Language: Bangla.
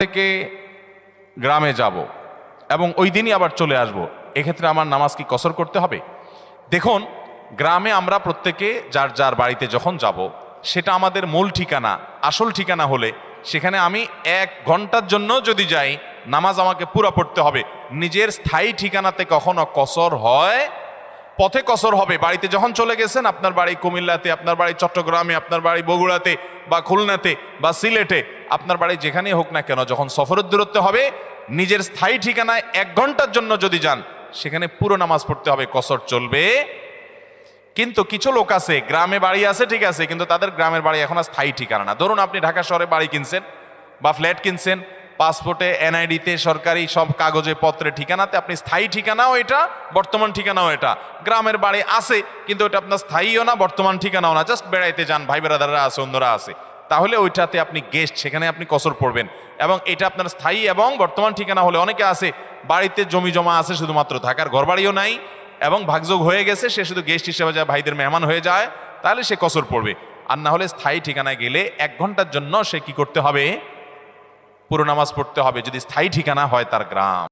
থেকে গ্রামে যাব এবং ওই দিনই আবার চলে আসব, এক্ষেত্রে আমার নামাজ কি কসর করতে হবে? দেখুন, গ্রামে আমরা প্রত্যেকে যার যার বাড়িতে যখন যাব, সেটা আমাদের মূল ঠিকানা, আসল ঠিকানা হলে সেখানে আমি 1 ঘন্টার জন্য যদি যাই, নামাজ আমাকে পুরো পড়তে হবে। নিজের স্থায়ী ঠিকানাতে কখনো কসর হয়? পথে কসর হবে। বাড়িতে যখন চলে গেছেন, আপনার বাড়ি কুমিল্লাতে, আপনার বাড়ি চট্টগ্রামে, আপনার বাড়ি বগুড়াতে বা খুলনাতে বা সিলেটে, আপনার বাড়ি যেখানেই হোক না কেন, যখন সফরের দূরত্ব হবে, নিজের স্থায়ী ঠিকানায় 1 ঘন্টার জন্য যদি যান, সেখানে পুরো নামাজ পড়তে হবে, কসর চলবে। কিন্তু কিছু লোক আছে, গ্রামে বাড়ি আছে ঠিক আছে, কিন্তু তাদের গ্রামের বাড়ি এখন আর স্থায়ী ঠিকানা না। ধরুন আপনি ঢাকা শহরে বাড়ি কিনছেন বা ফ্ল্যাট কিনছেন, পাসপোর্টে, এনআইডিতে, সরকারি সব কাগজে পত্রে ঠিকানাতে আপনি স্থায়ী ঠিকানাও এটা, বর্তমান ঠিকানাও এটা। গ্রামের বাড়ি আছে কিন্তু ওটা আপনার স্থায়ীও না, বর্তমান ঠিকানাও না, জাস্ট বেড়াইতে যান, ভাই বেড়াদাররা আছে, অন্যরা আছে, তাহলে ওইটাতে আপনি গেস্ট, সেখানে আপনি কসর পড়বেন। এবং এটা আপনার স্থায়ী এবং বর্তমান ঠিকানা হলে, অনেকে আছে বাড়িতে জমি জমা আছে, শুধুমাত্র থাকার ঘরবাড়িও নাই এবং ভাগযোগ হয়ে গেছে, সে শুধু গেস্ট হিসেবে যায়, ভাইদের মেহমান হয়ে যায়, তাহলে সে কসর পড়বে। আর না হলে স্থায়ী ঠিকানায় গেলে 1 ঘন্টার জন্য সে কি করতে হবে? পুরো নামাজ পড়তে হবে, যদি স্থায়ী ঠিকানা হয় তার গ্রাম।